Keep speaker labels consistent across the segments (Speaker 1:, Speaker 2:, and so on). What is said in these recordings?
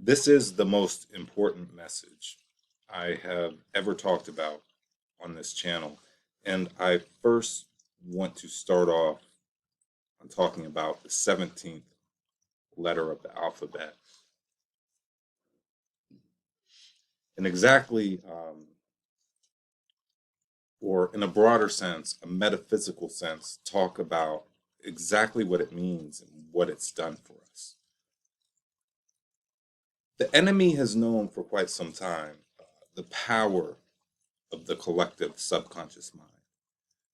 Speaker 1: This is the most important message I have ever talked about on this channel. And I first want to start off on talking about the 17th letter of the alphabet. And exactly, or in a broader sense, a metaphysical sense, talk about exactly what it means and what it's done for us. The enemy has known for quite some time the power of the collective subconscious mind.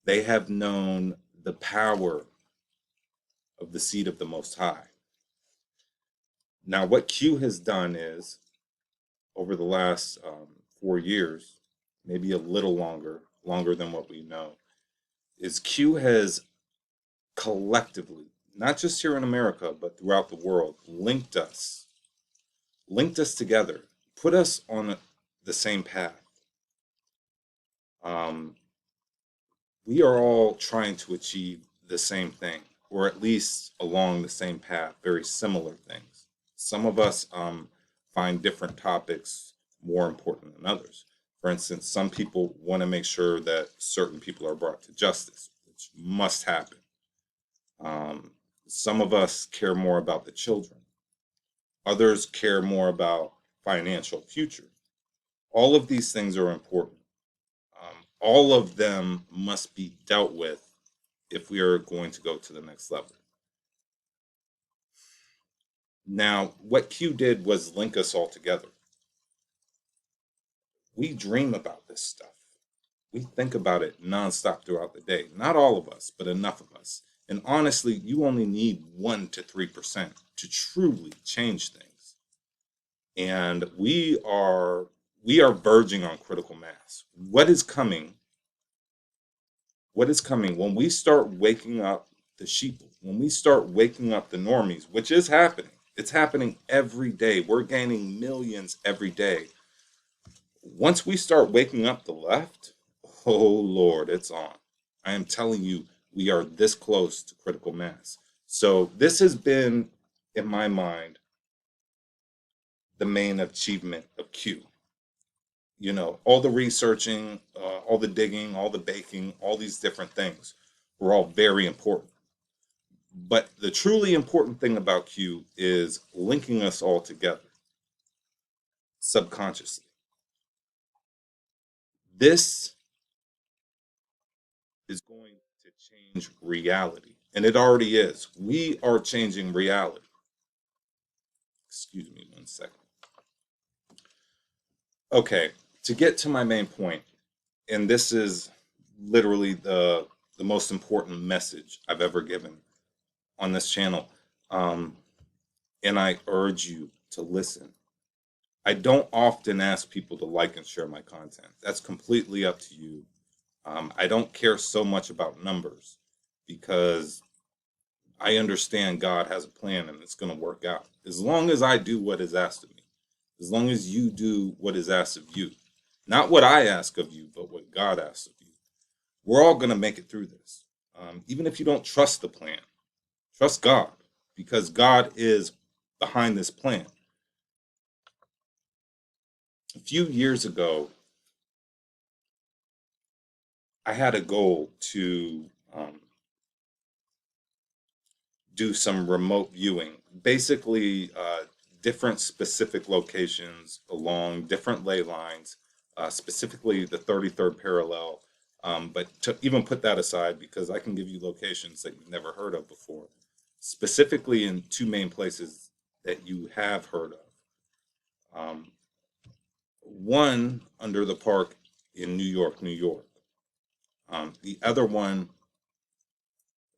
Speaker 1: They have known the power of the seed of the Most High. Now, what Q has done is, over the last 4 years, maybe a little longer than what we know, is Q has collectively, not just here in America, but throughout the world, linked us together, put us on the same path. Um, we are all trying to achieve the same thing, or at least along the same path, very similar things. Some of us find different topics more important than others. For instance, some people want to make sure that certain people are brought to justice, which must happen. Some of us care more about the children. Others care more about financial future. All of these things are important. All of them must be dealt with if we are going to go to the next level. Now, what Q did was link us all together. We dream about this stuff. We think about it nonstop throughout the day. Not all of us, but enough of us. And honestly, you only need 1 to 3% to truly change things. And we are verging on critical mass. What is coming when we start waking up the sheeple, when we start waking up the normies, which is happening. It's happening every day. We're gaining millions every day. Once we start waking up the left, oh Lord, it's on. I am telling you, we are this close to critical mass. So this has been, in my mind, the main achievement of Q. You know, all the researching, all the digging, all the baking, all these different things were all very important. But the truly important thing about Q is linking us all together subconsciously. This is going to change reality, and it already is. We are changing reality. Excuse me 1 second. Okay, to get to my main point, and this is literally the most important message I've ever given on this channel, and I urge you to listen. I don't often ask people to like and share my content. That's completely up to you. I don't care so much about numbers because I understand God has a plan and it's going to work out. As long as I do what is asked of me, as long as you do what is asked of you, not what I ask of you, but what God asks of you, we're all going to make it through this. Even if you don't trust the plan, trust God because God is behind this plan. A few years ago, I had a goal to do some remote viewing, basically different specific locations along different ley lines, specifically the 33rd parallel. But to even put that aside, because I can give you locations that you've never heard of before, specifically in 2 main places that you have heard of. One under the park in New York, New York. The other one,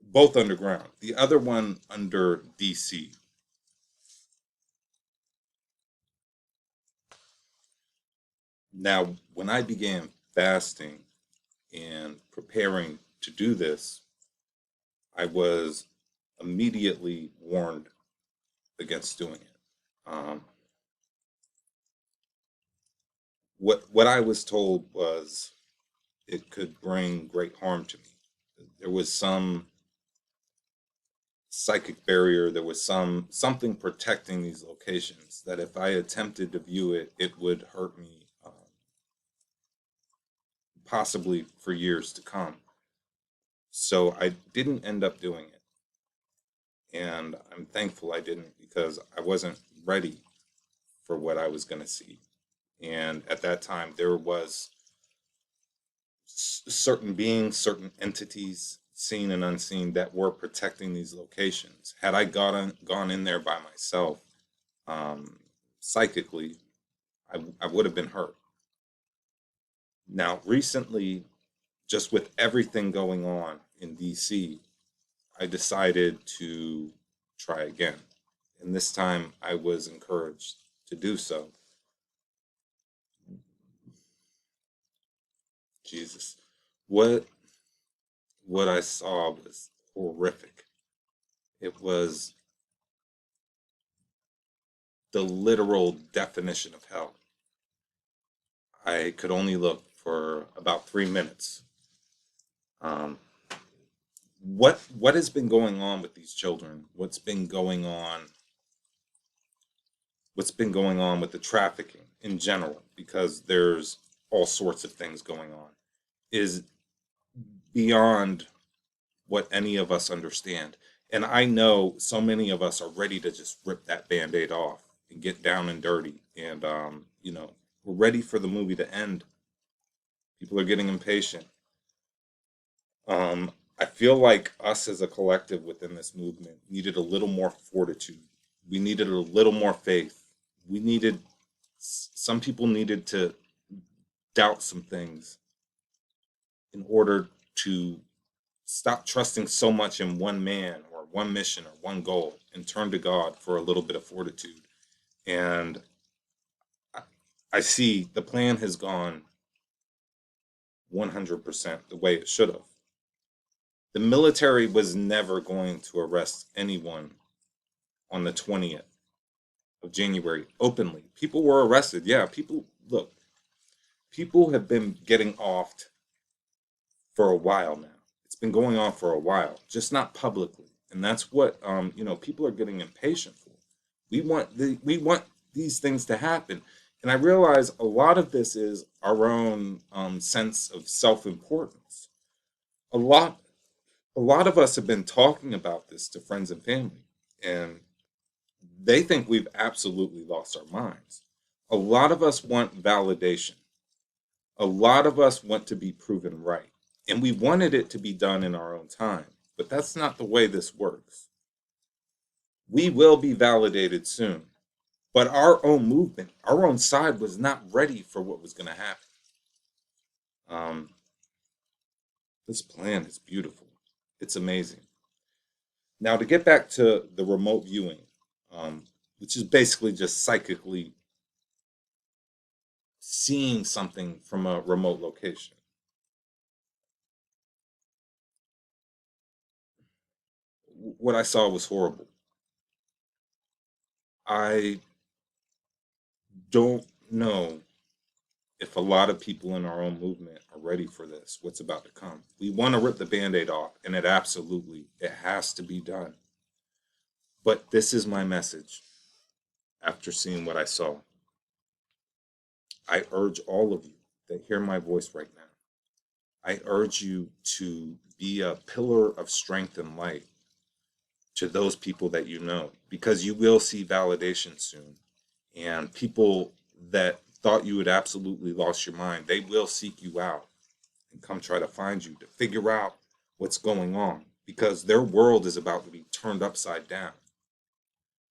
Speaker 1: both underground. The other one under DC. Now, when I began fasting and preparing to do this, I was immediately warned against doing it. What I was told was it could bring great harm to me. There was some psychic barrier. There was something protecting these locations that if I attempted to view it, it would hurt me, possibly for years to come. So I didn't end up doing it. And I'm thankful I didn't because I wasn't ready for what I was going to see. And at that time, there was certain beings, certain entities, seen and unseen, that were protecting these locations. Had I gone in there by myself, psychically, I would have been hurt. Now, recently, just with everything going on in DC, I decided to try again. And this time I was encouraged to do so. Jesus. What what I saw was horrific. It was the literal definition of hell. I could only look for about 3 minutes. Um, what has been going on with these children? What's been going on with the trafficking in general, because there's all sorts of things going on, is beyond what any of us understand. And I know so many of us are ready to just rip that band-aid off and get down and dirty. And we're ready for the movie to end. People are getting impatient. I feel like us as a collective within this movement needed a little more fortitude. We needed a little more faith. Some people needed to doubt some things in order to stop trusting so much in one man or one mission or one goal and turn to God for a little bit of fortitude. And I, I see the plan has gone 100% the way it should have. The military was never going to arrest anyone on the 20th of January openly. People were arrested. Yeah, people have been getting offed for a while now. It's been going on for a while, just not publicly. And that's what people are getting impatient for. We want these things to happen. And I realize a lot of this is our own sense of self-importance. A lot a lot of us have been talking about this to friends and family, and they think we've absolutely lost our minds. A lot of us want validation. A lot of us want to be proven right. And we wanted it to be done in our own time. But that's not the way this works. We will be validated soon. But our own movement, our own side was not ready for what was going to happen. Um, this plan is beautiful. It's amazing. Now, to get back to the remote viewing, which is basically just psychically seeing something from a remote location. What I saw was horrible. I don't know if a lot of people in our own movement are ready for this, what's about to come. We want to rip the band-aid off, and it has to be done. But this is my message after seeing what I saw. I urge all of you that hear my voice right now. I urge you to be a pillar of strength and light to those people that you know, because you will see validation soon. And people that thought you had absolutely lost your mind, they will seek you out and come try to find you to figure out what's going on, because their world is about to be turned upside down.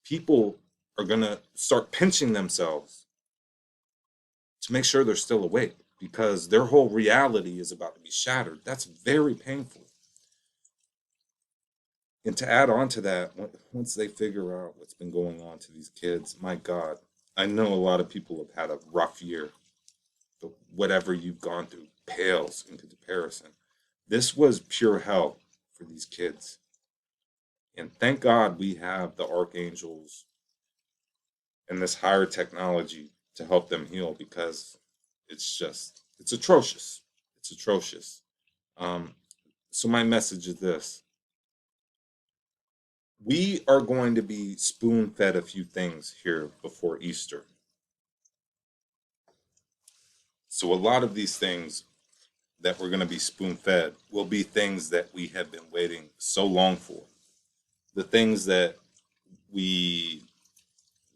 Speaker 1: People are going to start pinching themselves to make sure they're still awake, because their whole reality is about to be shattered. That's very painful. And to add on to that, once they figure out what's been going on to these kids, my God, I know a lot of people have had a rough year, but whatever you've gone through pales into comparison. This was pure hell for these kids. And thank God we have the archangels and this higher technology to help them heal, because it's atrocious. It's atrocious. So my message is this: We are going to be spoon fed a few things here before Easter. So, a lot of these things that we're going to be spoon fed will be things that we have been waiting so long for. The things that we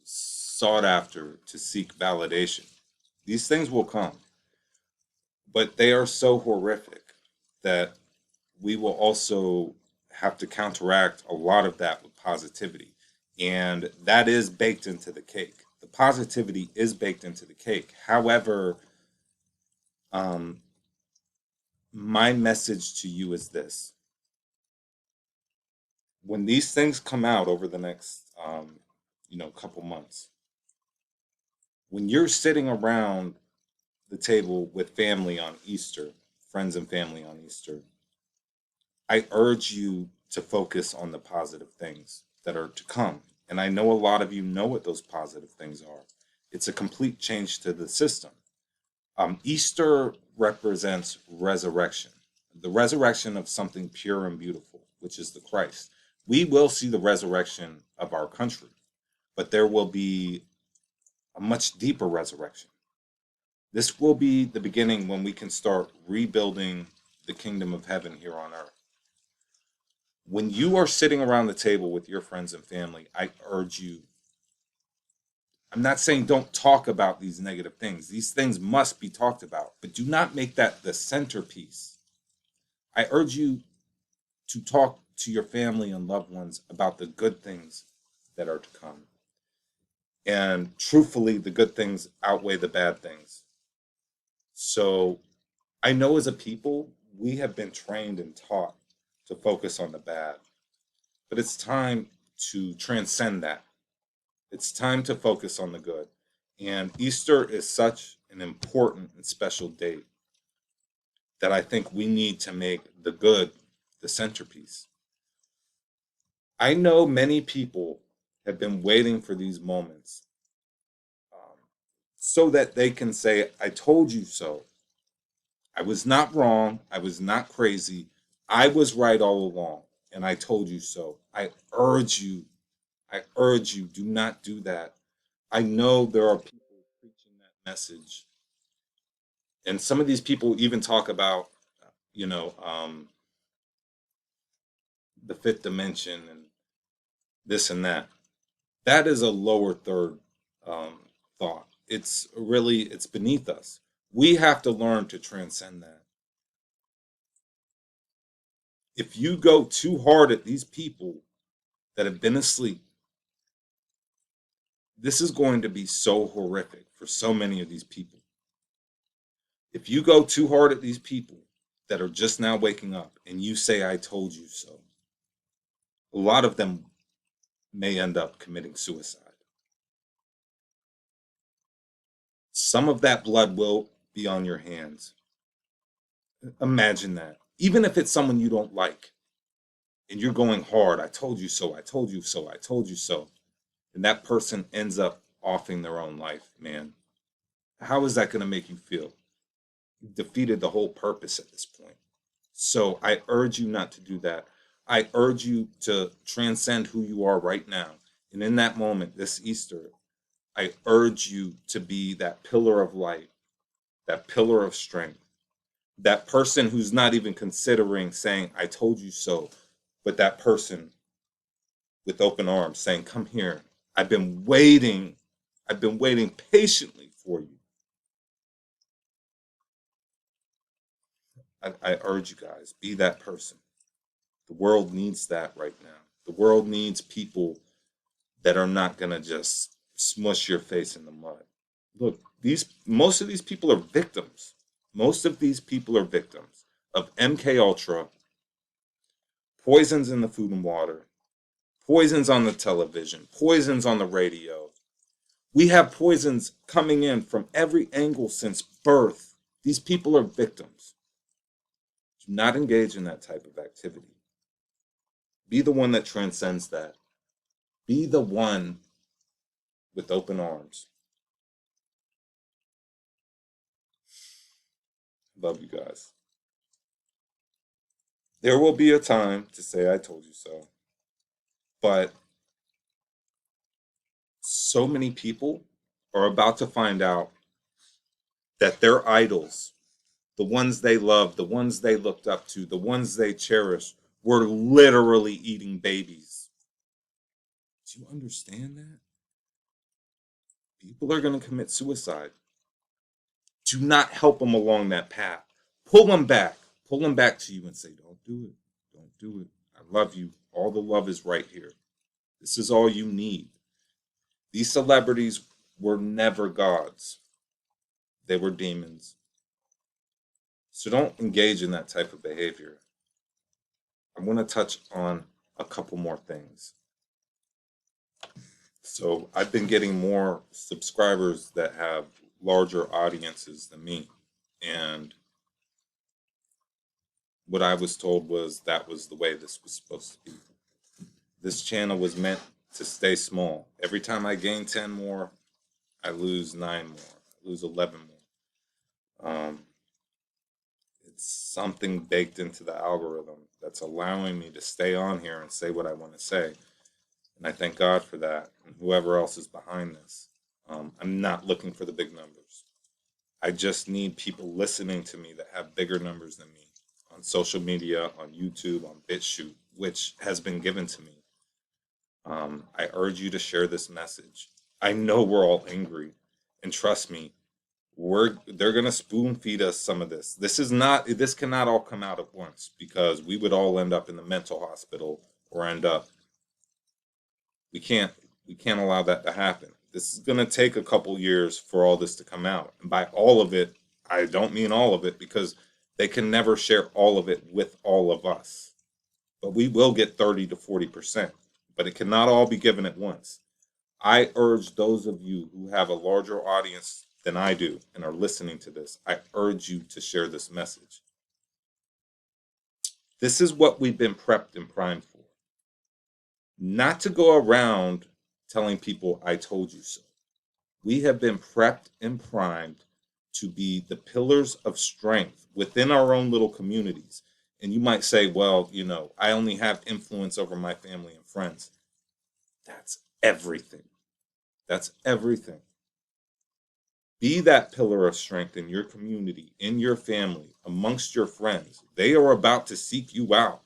Speaker 1: sought after to seek validation. These things will come, but they are so horrific that we will also have to counteract a lot of that with positivity. And that is baked into the cake. The positivity is baked into the cake. However, um, my message to you is this: when these things come out over the next, couple months, when you're sitting around the table with family on Easter, friends and family on Easter, I urge you to focus on the positive things that are to come. And I know a lot of you know what those positive things are. It's a complete change to the system. Easter represents resurrection, the resurrection of something pure and beautiful, which is the Christ. We will see the resurrection of our country, but there will be a much deeper resurrection. This will be the beginning when we can start rebuilding the kingdom of heaven here on earth. When you are sitting around the table with your friends and family, I urge you, I'm not saying don't talk about these negative things. These things must be talked about, but do not make that the centerpiece. I urge you to talk to your family and loved ones about the good things that are to come. And truthfully, the good things outweigh the bad things. So I know as a people, we have been trained and taught to focus on the bad, but it's time to transcend that. It's time to focus on the good. And Easter is such an important and special date that I think we need to make the good the centerpiece. I know many people have been waiting for these moments um, so that they can say, I told you so. I was not wrong. I was not crazy. I was right all along. And I told you so. I urge you, do not do that. I know there are people preaching that message. And some of these people even talk about, you know, um, the fifth dimension and this and that. That is a lower third um, thought. It's beneath us. We have to learn to transcend that. If you go too hard at these people that have been asleep, this is going to be so horrific for so many of these people. If you go too hard at these people that are just now waking up and you say, I told you so, a lot of them may end up committing suicide. Some of that blood will be on your hands. Imagine that. Even if it's someone you don't like and you're going hard, I told you so, I told you so, I told you so, and that person ends up offing their own life, man. How is that going to make you feel? You've defeated the whole purpose at this point. So I urge you not to do that. I urge you to transcend who you are right now. And in that moment, this Easter, I urge you to be that pillar of light, that pillar of strength, that person who's not even considering saying, I told you so, but that person with open arms saying, come here. I've been waiting. I've been waiting patiently for you. I urge you guys, be that person. The world needs that right now. The world needs people that are not going to just smush your face in the mud. Look, these most of these people are victims. Most of these people are victims of MK Ultra, poisons in the food and water, poisons on the television, poisons on the radio. We have poisons coming in from every angle since birth. These people are victims. Do not engage in that type of activity. Be the one that transcends that. Be the one with open arms. Love you guys. There will be a time to say, I told you so. But so many people are about to find out that their idols, the ones they loved, the ones they looked up to, the ones they cherished, were literally eating babies. Do you understand that? People are going to commit suicide. Do not help them along that path. Pull them back. Pull them back to you and say, don't do it. Don't do it. I love you. All the love is right here. This is all you need. These celebrities were never gods, they were demons. So don't engage in that type of behavior. I want to touch on a couple more things. So I've been getting more subscribers that have larger audiences than me. And what I was told was that was the way this was supposed to be. This channel was meant to stay small. Every time I gain 10 more, I lose 9 more, I lose 11 more. It's something baked into the algorithm that's allowing me to stay on here and say what I want to say. And I thank God for that, and whoever else is behind this. I'm not looking for the big numbers. I just need people listening to me that have bigger numbers than me on social media, on YouTube, on BitChute, which has been given to me. I urge you to share this message. I know we're all angry, and trust me, they're gonna spoon feed us some of this. This cannot all come out at once, because we would all end up in the mental hospital or end up. We can't allow that to happen. This is gonna take a couple years for all this to come out, and by all of it, I don't mean all of it, because they can never share all of it with all of us. But we will get 30 to 40%. But it cannot all be given at once. I urge those of you who have a larger audience than I do and are listening to this, I urge you to share this message. This is what we've been prepped and primed for. Not to go around telling people, I told you so. We have been prepped and primed to be the pillars of strength within our own little communities. And you might say, well, I only have influence over my family and friends. That's everything. That's everything. Be that pillar of strength in your community, in your family, amongst your friends. They are about to seek you out.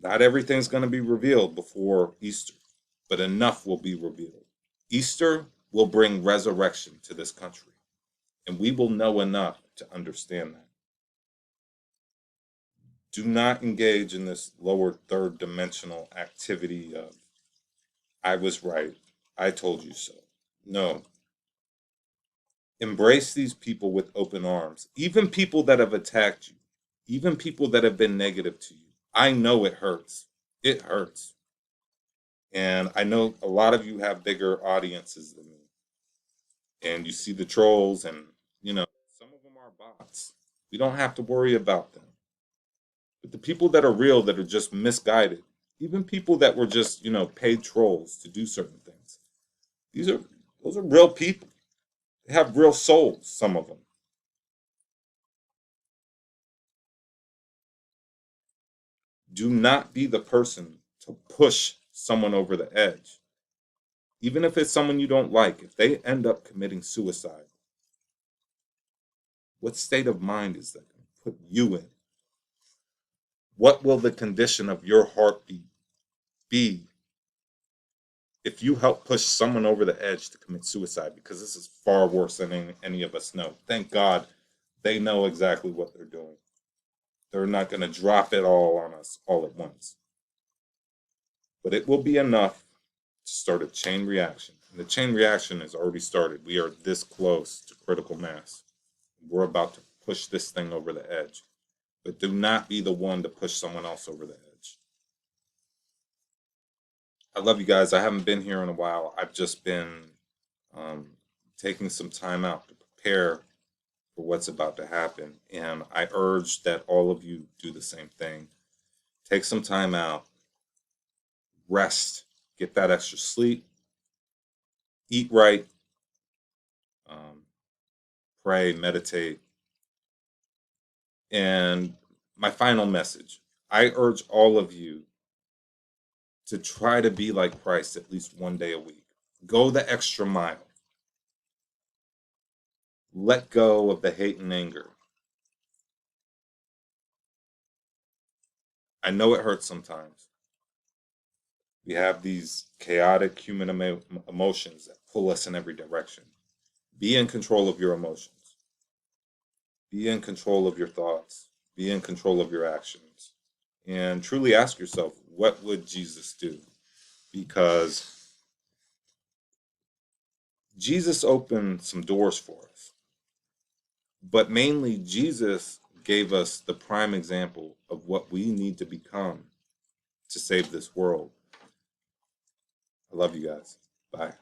Speaker 1: Not everything's going to be revealed before Easter, but enough will be revealed. Easter will bring resurrection to this country, and we will know enough to understand that. Do not engage in this lower third dimensional activity of, I was right, I told you so. No. Embrace these people with open arms, even people that have attacked you, even people that have been negative to you. I know it hurts. It hurts. And I know a lot of you have bigger audiences than me. And you see the trolls, and, some of them are bots. We don't have to worry about them. But the people that are real, that are just misguided, even people that were just, paid trolls to do certain things, those are real people. They have real souls, some of them. Do not be the person to push someone over the edge. Even if it's someone you don't like, if they end up committing suicide, what state of mind is that going to put you in? What will the condition of your heartbeat be if you help push someone over the edge to commit suicide? Because this is far worse than any of us know. Thank God they know exactly what they're doing. They're not going to drop it all on us all at once. But it will be enough to start a chain reaction. And the chain reaction has already started. We are this close to critical mass. We're about to push this thing over the edge. But do not be the one to push someone else over the edge. I love you guys. I haven't been here in a while. I've just been taking some time out to prepare for what's about to happen. And I urge that all of you do the same thing. Take some time out, rest, get that extra sleep, eat right, pray, meditate. And my final message, I urge all of you to try to be like Christ at least one day a week. Go the extra mile. Let go of the hate and anger. I know it hurts sometimes. We have these chaotic human emotions that pull us in every direction. Be in control of your emotions. Be in control of your thoughts. Be in control of your actions. And truly ask yourself, what would Jesus do? Because Jesus opened some doors for us. But mainly, Jesus gave us the prime example of what we need to become to save this world. I love you guys. Bye.